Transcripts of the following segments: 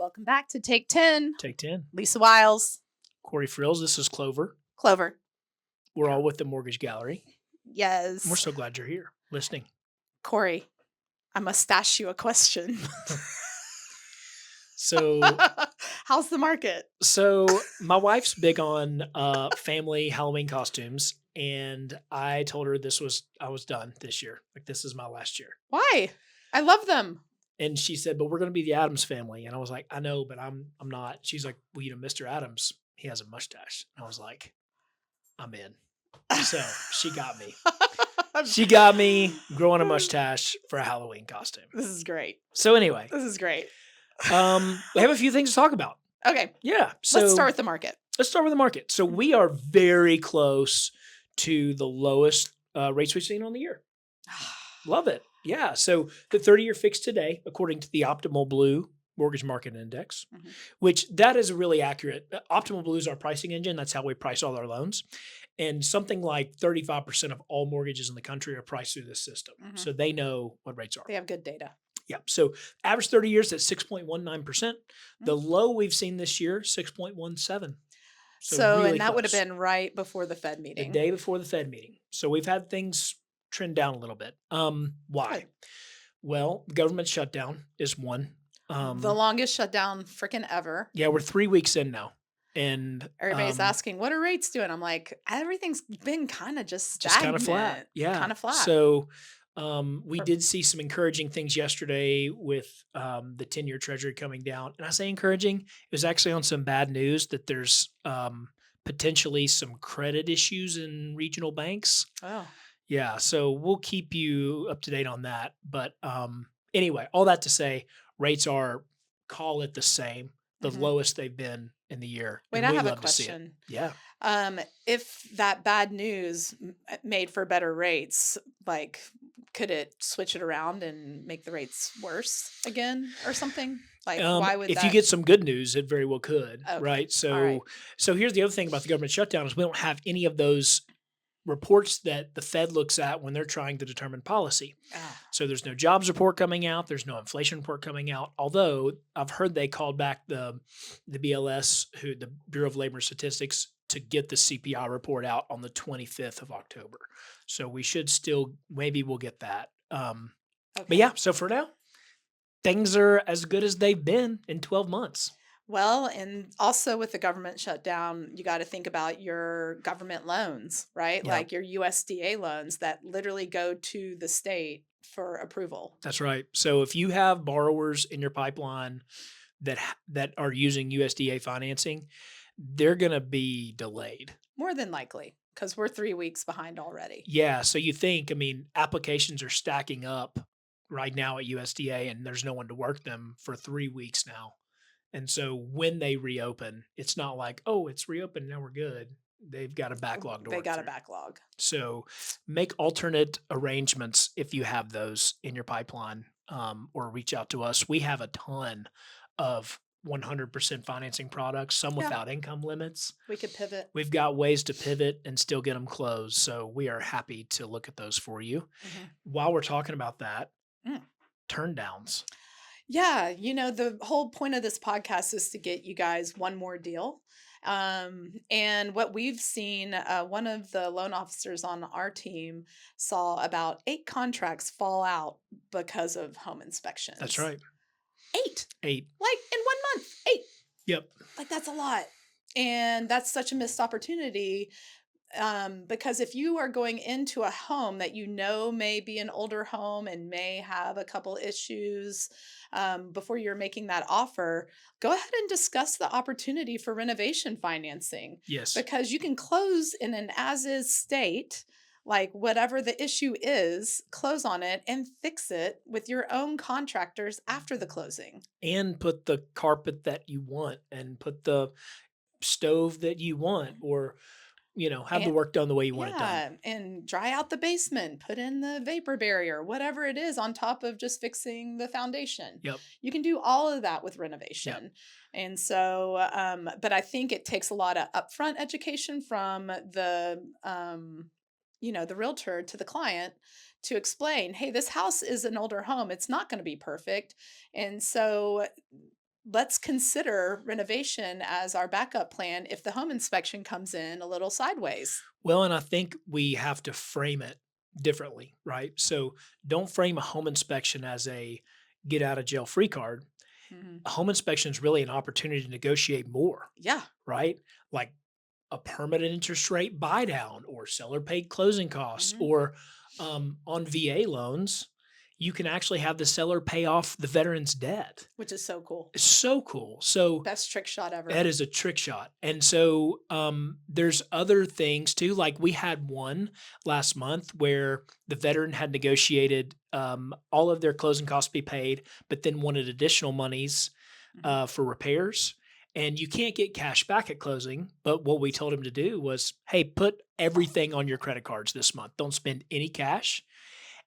Welcome back to Take 10. Take 10. Lisa Wiles. Corey Freels. This is Clover. Clover. We're all with the Mortgage Gallery. Yes. We're so glad you're here listening. Corey, I must ask you a question. So, how's the market? So my wife's big on family Halloween costumes, and I told her I was done this year. Like, this is my last year. Why? I love them. And she said, but we're going to be the Addams family. And I was like, I know, but I'm not. She's like, well, Mr. Addams, he has a mustache. And I was like, I'm in. So she got me. She got me growing a mustache for a Halloween costume. This is great. So anyway. This is great. We have a few things to talk about. Okay. Yeah. So let's start with the market. Let's start with the market. So we are very close to the lowest rates we've seen on the year. Love it. Yeah. So the 30-year fixed today, according to the Optimal Blue Mortgage Market Index, which that is really accurate. Optimal Blue is our pricing engine. That's how we price all our loans. And something like 35% of all mortgages in the country are priced through this system. So they know what rates are. They have good data. Yeah. So average 30 years at 6.19%. The low we've seen this year, 6.17%. So really and that close. would have been right before the Fed meeting. The day before the Fed meeting. So we've had things trend down a little bit. Why? Good. Well, the government shutdown is one. The longest shutdown freaking ever. Yeah, we're 3 weeks in now. And everybody's asking, what are rates doing? I'm like, everything's been kind of just stagnant. Just kind of flat. Yeah. Kind of flat. So we did see some encouraging things yesterday with the 10-year treasury coming down. And I say encouraging, it was actually on some bad news that there's potentially some credit issues in regional banks. Oh. Yeah. So we'll keep you up to date on that. But anyway, all that to say, rates are, call it the same, the lowest they've been in the year. Wait, I have a question. Yeah. If that bad news made for better rates, like, could it switch it around and make the rates worse again or something? Like, why would if you get some good news, it very well could, okay. right? So, right. So here's the other thing about the government shutdown is we don't have any of those reports that the Fed looks at when they're trying to determine policy. So there's no jobs report coming out. There's no inflation report coming out. Although I've heard they called back the BLS, the Bureau of Labor Statistics, to get the CPI report out on the 25th of October. So we should still, maybe we'll get that. But yeah, so for now, things are as good as they've been in 12 months. Well, and also with the government shutdown, you got to think about your government loans, right? Yeah. Like your USDA loans that literally go to the state for approval. That's right. So if you have borrowers in your pipeline that are using USDA financing, they're going to be delayed. More than likely, because we're 3 weeks behind already. Yeah. So you think, applications are stacking up right now at USDA, and there's no one to work them for 3 weeks now. And so when they reopen, it's not like, oh, it's reopened, now we're good. They've got a backlog to work They got through. a backlog. So make alternate arrangements if you have those in your pipeline, or reach out to us. We have a ton of 100% financing products, some without income limits. We could pivot. We've got ways to pivot and still get them closed. So we are happy to look at those for you. While we're talking about that, turn downs. Yeah, the whole point of this podcast is to get you guys one more deal. And what we've seen, one of the loan officers on our team saw about 8 contracts fall out because of home inspections. That's right. 8. Like in 1 month, 8. Yep. Like, that's a lot. And that's such a missed opportunity. Because if you are going into a home that may be an older home and may have a couple issues before you're making that offer, go ahead and discuss the opportunity for renovation financing. Yes. Because you can close in an as-is state, like whatever the issue is, close on it and fix it with your own contractors after the closing. And put the carpet that you want and put the stove that you want, or have the work done the way you want it done. And dry out the basement, put in the vapor barrier, whatever it is, on top of just fixing the foundation. Yep. You can do all of that with renovation. Yep. And so, but I think it takes a lot of upfront education from the realtor to the client to explain, hey, this house is an older home. It's not going to be perfect. And so let's consider renovation as our backup plan if the home inspection comes in a little sideways. Well, and I think we have to frame it differently, right? So don't frame a home inspection as a get out of jail free card. Mhm. A home inspection is really an opportunity to negotiate more, Yeah. right? Like a permanent interest rate buy down or seller paid closing costs Mhm. or on VA loans, you can actually have the seller pay off the veteran's debt. Which is so cool. It's so cool. So Best trick shot that ever. is a trick shot. And so there's other things too. Like we had one last month where the veteran had negotiated all of their closing costs be paid, but then wanted additional monies Mhm. for repairs. And you can't get cash back at closing. But what we told him to do was, hey, put everything on your credit cards this month. Don't spend any cash.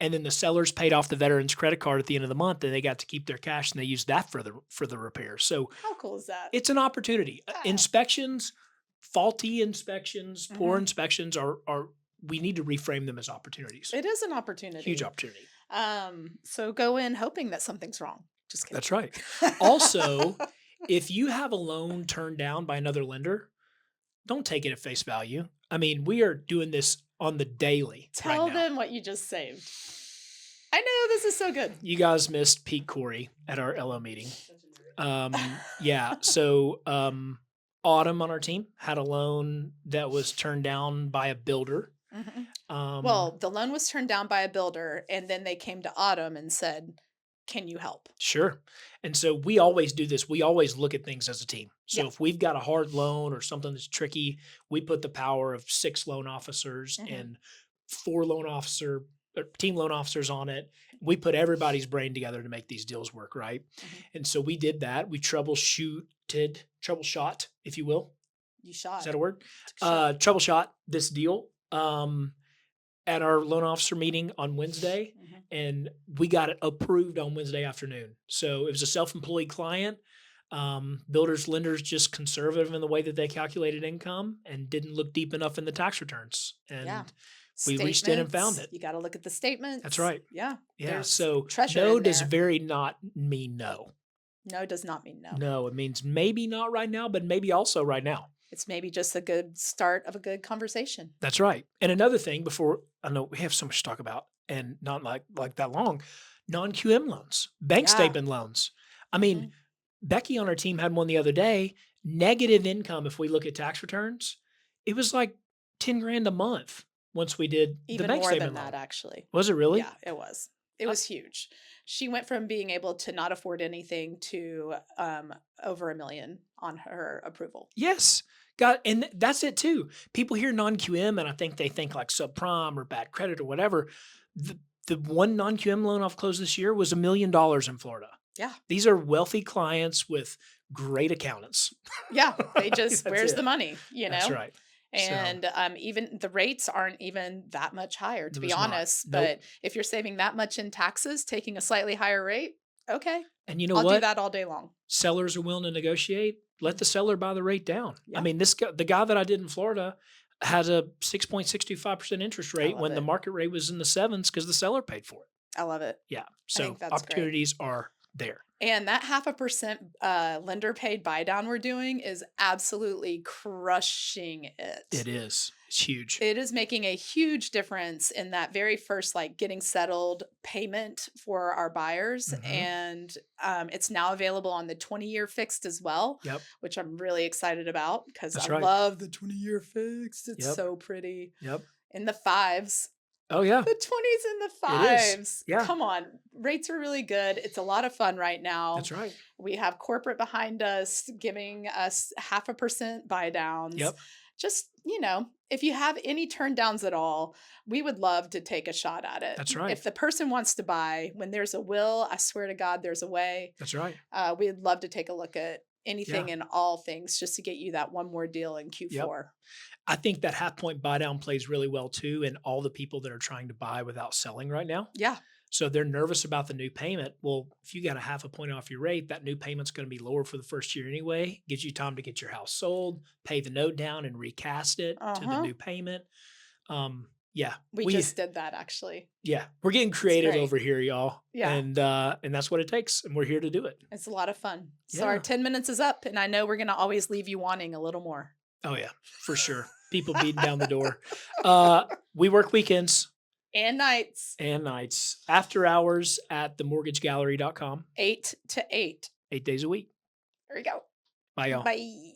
And then the sellers paid off the veteran's credit card at the end of the month, and they got to keep their cash and they used that for the repairs. So How cool is that? it's an opportunity. Yeah. Inspections, faulty inspections, poor Mhm. inspections are we need to reframe them as opportunities. It is an Huge opportunity. opportunity. So go in hoping that something's wrong. Just kidding. That's right. Also, if you have a loan turned down by another lender, don't take it at face value. I mean, we are doing this on the daily right Tell now. them what you just saved. I know this is so good. You guys missed Pete Corey at our LO meeting. Yeah. So Autumn on our team had a loan that was turned down by a builder. Mhm. Um, Well, the loan was turned down by a builder, and then they came to Autumn and said, "Can you help?" Sure. And so we always do this. We always look at things as a team. So Yeah. if we've got a hard loan or something that's tricky, we put the power of 6 loan officers Mhm. and 4 loan officer or team loan officers on it. We put everybody's brain together to make these deals work, right? Mhm. And so we did that. We troubleshot, if you will. You Is shot. that a word? Took a shot. Troubleshot this deal. At our loan officer meeting on Wednesday, Mhm. and we got it approved on Wednesday afternoon. So it was a self-employed client. Builders, lenders just conservative in the way that they calculated income and didn't look deep enough in the tax returns. Yeah. And we reached in and found Statements. it. You gotta look at the That's statements. right. Yeah. Yeah. There's So treasure no in does there. very not mean no. No does not mean no. No, it means maybe not right now, but maybe also right now. It's maybe just a good start of a good conversation. That's right. And another thing before I know we have so much to talk about and not like that long, non-QM loans, bank Yeah. statement loans. I mean, Mhm. Becky on our team had one the other day, negative income if we look at tax returns. It was like 10 grand a month once we did the Even bank more than statement that, loan. actually. Was it really? Yeah, it was. It Uh, was huge. She went from being able to not afford anything to over 1 million on her approval. yes. Got and that's it too. People hear non-QM and I think they think like subprime or bad credit or whatever. The one non-QM loan I've closed this year was $1 million in Florida. Yeah. These are wealthy clients with great accountants. Yeah. They just, That's where's the it. money, That's right. So, And even the rates aren't even that much higher, to it be was not. honest. Nope. But if you're saving that much in taxes, taking a slightly higher rate, okay, And you know I'll do what? that all day long. Sellers are willing to negotiate. Let Mhm. the seller buy the rate down. I Yeah. mean, the guy that I did in Florida has a 6.625% interest I rate love when the it. market rate was in the sevens because the seller paid for it. I love it. Yeah. I think So that's great. opportunities are there. And that 0.5% lender paid buy down we're doing is absolutely crushing It it. is. It's huge. It is making a huge difference in that very first, like, getting settled payment for our buyers, Mhm. and, it's now available on the 20-year fixed as well, Yep. which I'm really excited about because I That's right. love the 20-year fixed. It's Yep. so pretty. Yep. In the 5s. Oh, yeah. The 20s and the It is. 5s. Yeah. Come on. Rates are really good. It's a lot of fun right now. That's right. We have corporate behind us giving us 0.5% buy downs. Yep. Just, if you have any turn downs at all, we would love to take a shot at it. That's right. If the person wants to buy, when there's a will, I swear to God, there's a way. That's right. We'd love to take a look at anything Yeah. and all things just to get you that one more deal in Yep. Q4. I think that half point buy down plays really well too in all the people that are trying to buy without selling right now. Yeah. So they're nervous about the new payment. Well, if you got a half a point off your rate, that new payment's going to be lower for the first year anyway. Gives you time to get your house sold, pay the note down, and recast it Uh to the huh. new payment. Um, Yeah. We just did that actually. Yeah, we're getting creative great. over here, y'all. Yeah. And that's what it takes, and we're here to do it. It's a lot of fun. So Yeah. our 10 minutes is up, and I know we're gonna always leave you wanting a little more. Oh yeah, for sure. People beating down the door. We work weekends And nights, and nights, after hours at themortgagegallery.com, 8 to 8. 8 days a week. There we go. Bye, y'all. Bye.